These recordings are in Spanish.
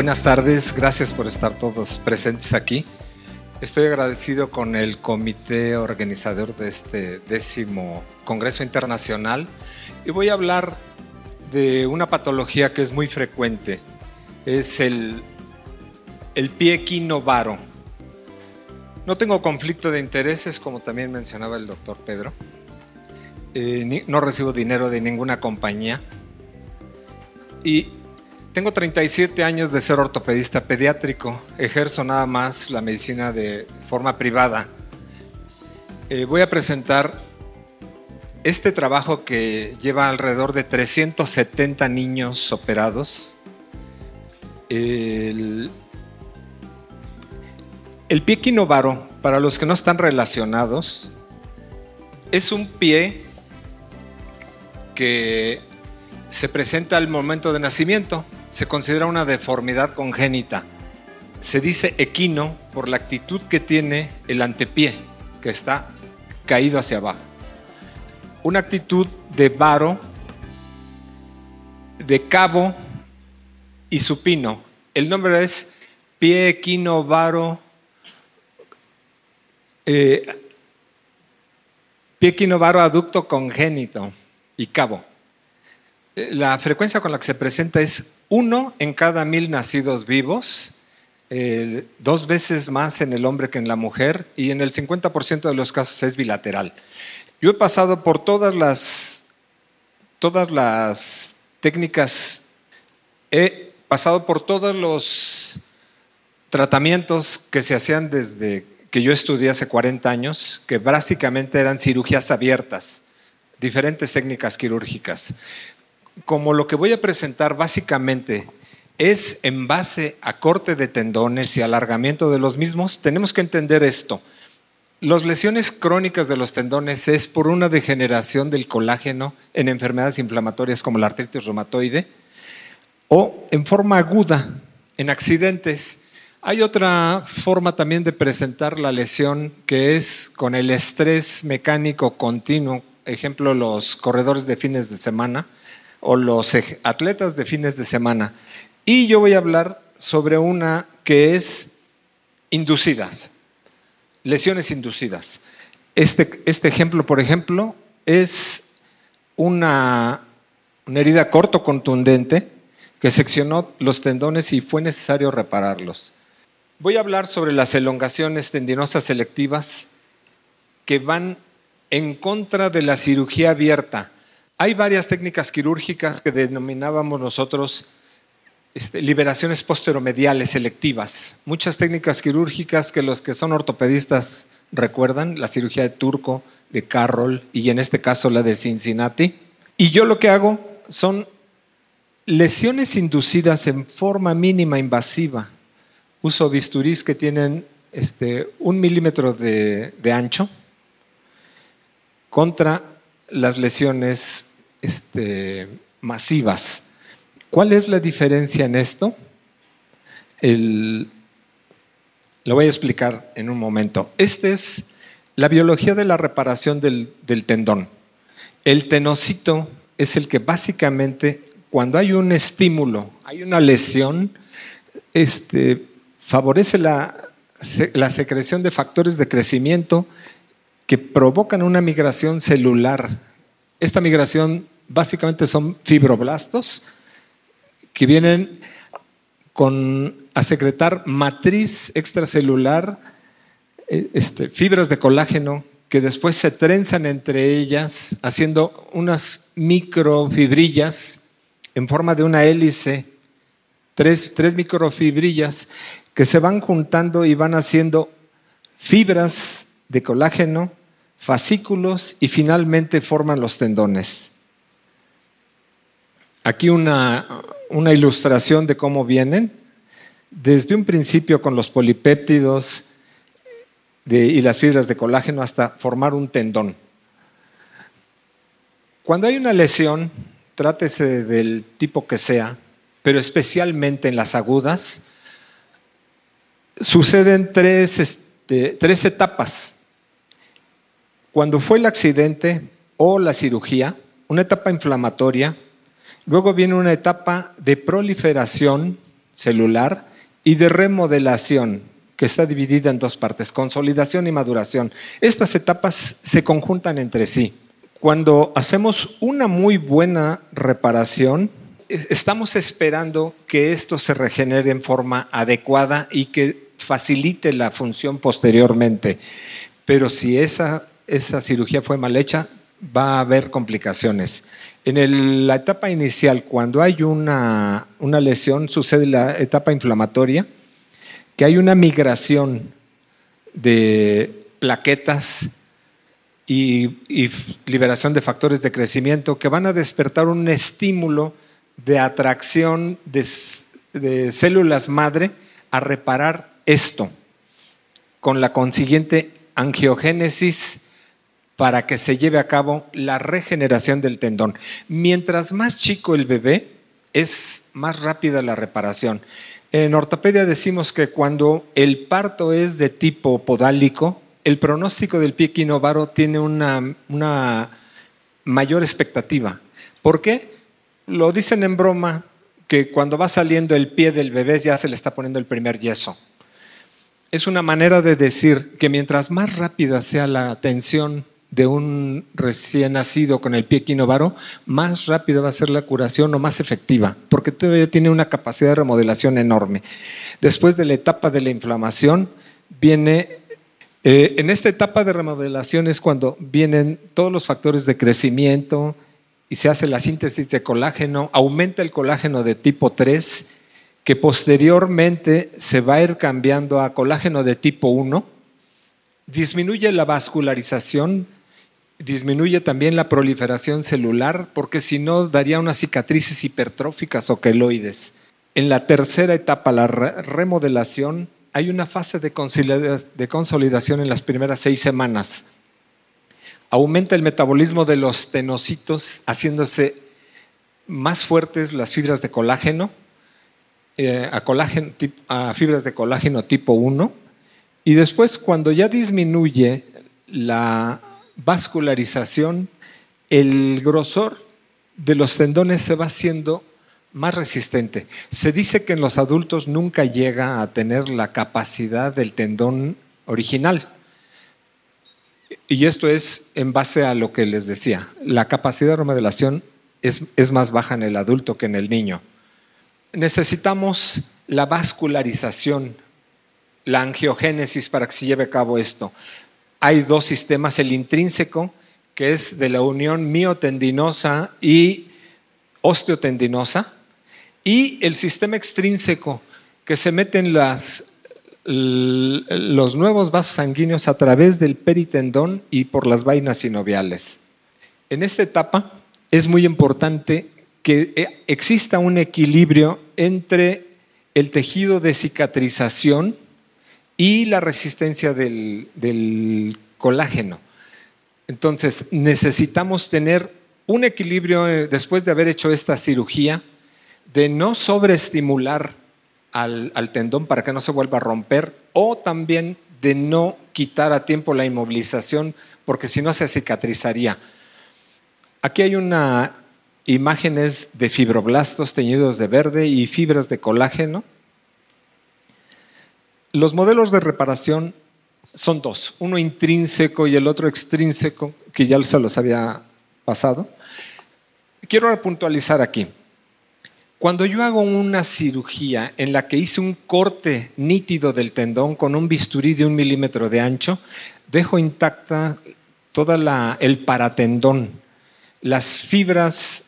Buenas tardes, gracias por estar todos presentes aquí. Estoy agradecido con el comité organizador de este 10º Congreso Internacional y voy a hablar de una patología que es muy frecuente. Es el pie equinovaro. No tengo conflicto de intereses, como también mencionaba el doctor Pedro. No recibo dinero de ninguna compañía. Y tengo 37 años de ser ortopedista pediátrico. Ejerzo nada más la medicina de forma privada. Voy a presentar este trabajo que lleva alrededor de 370 niños operados. El pie equinovaro, para los que no están relacionados, es un pie que se presenta al momento de nacimiento. Se considera una deformidad congénita. Se dice equino por la actitud que tiene el antepié, que está caído hacia abajo. Una actitud de varo, de cabo y supino. El nombre es pie equinovaro, pie equinovaro aducto congénito y cabo. La frecuencia con la que se presenta es 1 en cada 1000 nacidos vivos, 2 veces más en el hombre que en la mujer, y en el 50% de los casos es bilateral. Yo he pasado por todas las técnicas, he pasado por todos los tratamientos que se hacían desde que yo estudié hace 40 años, que básicamente eran cirugías abiertas, diferentes técnicas quirúrgicas. Como lo que voy a presentar básicamente es en base a corte de tendones y alargamiento de los mismos, tenemos que entender esto. Las lesiones crónicas de los tendones es por una degeneración del colágeno en enfermedades inflamatorias como la artritis reumatoide o en forma aguda en accidentes. Hay otra forma también de presentar la lesión que es con el estrés mecánico continuo, ejemplo los corredores de fines de semana o los atletas de fines de semana. Y yo voy a hablar sobre una que es inducidas, lesiones inducidas. Este ejemplo, por ejemplo, es una herida corto contundente que seccionó los tendones y fue necesario repararlos. Voy a hablar sobre las elongaciones tendinosas selectivas que van en contra de la cirugía abierta. Hay varias técnicas quirúrgicas que denominábamos nosotros liberaciones posteromediales selectivas. Muchas técnicas quirúrgicas que los que son ortopedistas recuerdan, la cirugía de Turco, de Carroll y en este caso la de Cincinnati. Y yo lo que hago son lesiones inducidas en forma mínima invasiva. Uso bisturís que tienen 1 milímetro de ancho contra las lesiones masivas. ¿Cuál es la diferencia en esto? Lo voy a explicar en un momento. Esta es la biología de la reparación del tendón. El tenocito es el que básicamente, cuando hay un estímulo, hay una lesión, favorece la secreción de factores de crecimiento que provocan una migración celular. Esta migración básicamente son fibroblastos que vienen a secretar matriz extracelular, fibras de colágeno que después se trenzan entre ellas haciendo unas microfibrillas en forma de una hélice, tres microfibrillas que se van juntando y van haciendo fibras de colágeno, fascículos y finalmente forman los tendones. Aquí una ilustración de cómo vienen. Desde un principio con los polipéptidos y las fibras de colágeno hasta formar un tendón. Cuando hay una lesión, trátese del tipo que sea, pero especialmente en las agudas, suceden tres etapas. Cuando fue el accidente o la cirugía, una etapa inflamatoria, luego viene una etapa de proliferación, celular y de remodelación, que está dividida en dos partes, consolidación y maduración. Estas etapas se conjuntan entre sí. Cuando hacemos una muy buena reparación, estamos esperando que esto se regenere en forma adecuada y que facilite la función posteriormente. Pero si esa cirugía fue mal hecha, va a haber complicaciones. En la etapa inicial, cuando hay una lesión, sucede la etapa inflamatoria, que hay una migración de plaquetas y liberación de factores de crecimiento que van a despertar un estímulo de atracción de células madre a reparar esto, con la consiguiente angiogénesis para que se lleve a cabo la regeneración del tendón. Mientras más chico el bebé, es más rápida la reparación. En ortopedia decimos que cuando el parto es de tipo podálico, el pronóstico del pie equinovaro tiene una mayor expectativa. ¿Por qué? Lo dicen en broma que cuando va saliendo el pie del bebé ya se le está poniendo el primer yeso. Es una manera de decir que mientras más rápida sea la atención de un recién nacido con el pie equinovaro, más rápida va a ser la curación o más efectiva, porque todavía tiene una capacidad de remodelación enorme. Después de la etapa de la inflamación, viene, en esta etapa de remodelación es cuando vienen todos los factores de crecimiento y se hace la síntesis de colágeno, aumenta el colágeno de tipo 3, que posteriormente se va a ir cambiando a colágeno de tipo 1, disminuye la vascularización, disminuye también la proliferación celular, porque si no daría unas cicatrices hipertróficas o queloides. En la tercera etapa, la remodelación, hay una fase de consolidación en las primeras 6 semanas. Aumenta el metabolismo de los tenocitos, haciéndose más fuertes las fibras de colágeno, a fibras de colágeno tipo 1, y después cuando ya disminuye la vascularización, el grosor de los tendones se va haciendo más resistente. Se dice que en los adultos nunca llega a tener la capacidad del tendón original. Y esto es en base a lo que les decía. La capacidad de remodelación es más baja en el adulto que en el niño. Necesitamos la vascularización, la angiogénesis para que se lleve a cabo esto. Hay 2 sistemas, el intrínseco, que es de la unión miotendinosa y osteotendinosa, y el sistema extrínseco, que se meten los nuevos vasos sanguíneos a través del peritendón y por las vainas sinoviales. En esta etapa es muy importante que exista un equilibrio entre el tejido de cicatrización y la resistencia del colágeno. Entonces, necesitamos tener un equilibrio después de haber hecho esta cirugía, de no sobreestimular al tendón para que no se vuelva a romper, o también de no quitar a tiempo la inmovilización, porque si no se cicatrizaría. Aquí hay imágenes de fibroblastos teñidos de verde y fibras de colágeno. Los modelos de reparación son 2, uno intrínseco y el otro extrínseco, que ya se los había pasado. Quiero puntualizar aquí. Cuando yo hago una cirugía en la que hice un corte nítido del tendón con un bisturí de 1 milímetro de ancho, dejo intacta todo el paratendón. Las fibras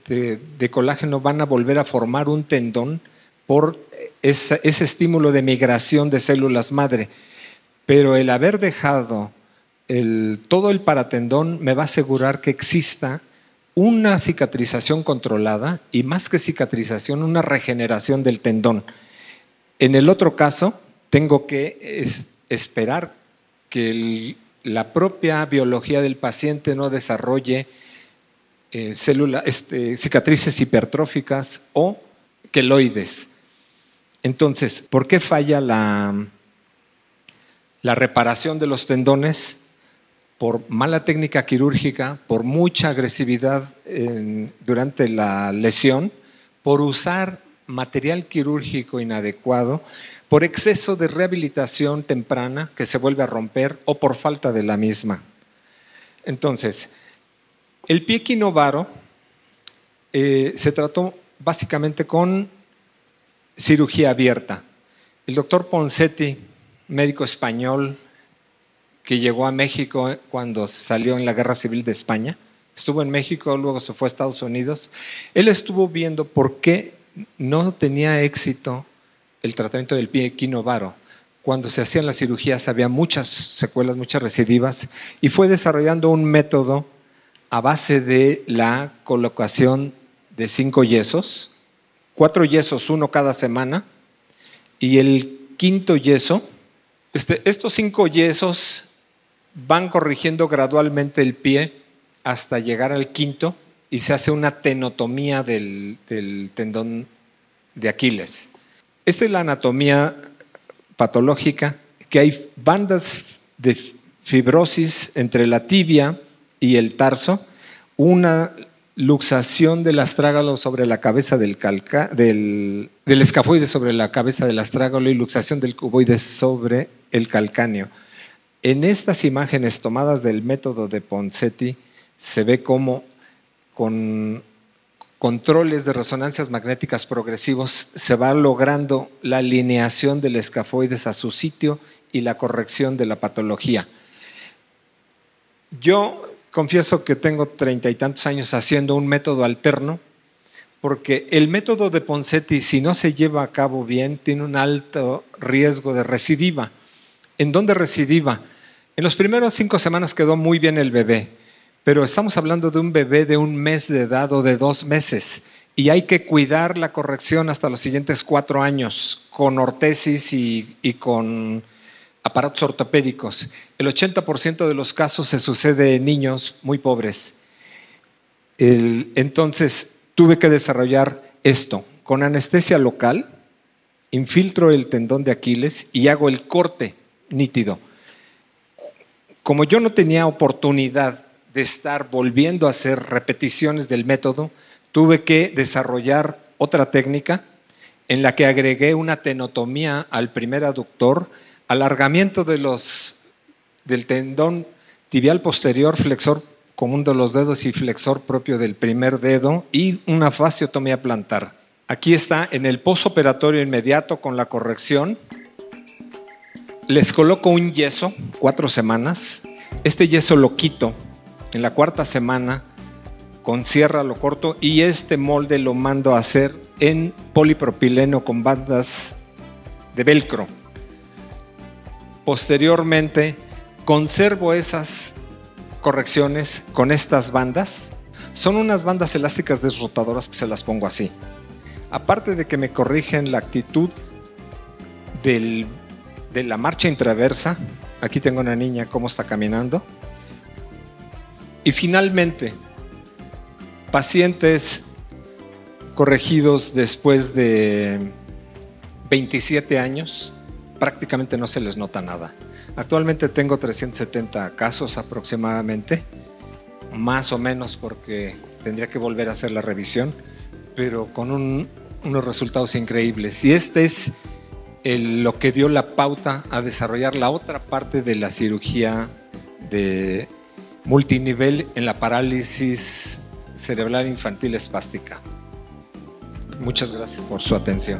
de colágeno van a volver a formar un tendón por ese estímulo de migración de células madre. Pero el haber dejado todo el paratendón me va a asegurar que exista una cicatrización controlada y, más que cicatrización, una regeneración del tendón. En el otro caso, tengo que esperar que la propia biología del paciente no desarrolle cicatrices hipertróficas o queloides. Entonces, ¿por qué falla la reparación de los tendones? Por mala técnica quirúrgica, por mucha agresividad durante la lesión, por usar material quirúrgico inadecuado, por exceso de rehabilitación temprana que se vuelve a romper o por falta de la misma. Entonces, el pie equinovaro se trató básicamente con cirugía abierta. El doctor Ponseti, médico español que llegó a México cuando salió en la Guerra Civil de España, estuvo en México, luego se fue a Estados Unidos. Él estuvo viendo por qué no tenía éxito el tratamiento del pie equinovaro. Cuando se hacían las cirugías había muchas secuelas, muchas recidivas, y fue desarrollando un método a base de la colocación de 5 yesos, 4 yesos, 1 cada semana, y el quinto yeso, estos 5 yesos van corrigiendo gradualmente el pie hasta llegar al quinto y se hace una tenotomía del tendón de Aquiles. Esta es la anatomía patológica, que hay bandas de fibrosis entre la tibia y el tarso, una luxación del astrágalo sobre la cabeza del escafoide sobre la cabeza del astrágalo y luxación del cuboide sobre el calcáneo. En estas imágenes tomadas del método de Ponseti se ve cómo con controles de resonancias magnéticas progresivos se va logrando la alineación del escafoides a su sitio y la corrección de la patología. Yo confieso que tengo 30 y tantos años haciendo un método alterno, porque el método de Ponseti, si no se lleva a cabo bien, tiene un alto riesgo de recidiva. ¿En dónde recidiva? En los primeros 5 semanas quedó muy bien el bebé, pero estamos hablando de un bebé de 1 mes de edad o de 2 meses, y hay que cuidar la corrección hasta los siguientes 4 años con ortesis y con aparatos ortopédicos. El 80% de los casos se sucede en niños muy pobres. Entonces tuve que desarrollar esto. Con anestesia local, infiltro el tendón de Aquiles y hago el corte nítido. Como yo no tenía oportunidad de estar volviendo a hacer repeticiones del método, tuve que desarrollar otra técnica en la que agregué una tenotomía al primer aductor, alargamiento del tendón tibial posterior, flexor común de los dedos y flexor propio del primer dedo, y una fasciotomía plantar. Aquí está en el postoperatorio inmediato con la corrección. Les coloco un yeso, 4 semanas. Este yeso lo quito en la 4ª semana, con sierra lo corto y este molde lo mando a hacer en polipropileno con bandas de velcro. Posteriormente conservo esas correcciones con estas bandas. Son unas bandas elásticas desrotadoras que se las pongo así. Aparte de que me corrigen la actitud de la marcha intraversa, aquí tengo una niña cómo está caminando. Y finalmente, pacientes corregidos después de 27 años, prácticamente no se les nota nada. Actualmente tengo 370 casos aproximadamente, más o menos porque tendría que volver a hacer la revisión, pero con unos resultados increíbles. Y este es lo que dio la pauta a desarrollar la otra parte de la cirugía de multinivel en la parálisis cerebral infantil espástica. Muchas gracias por su atención.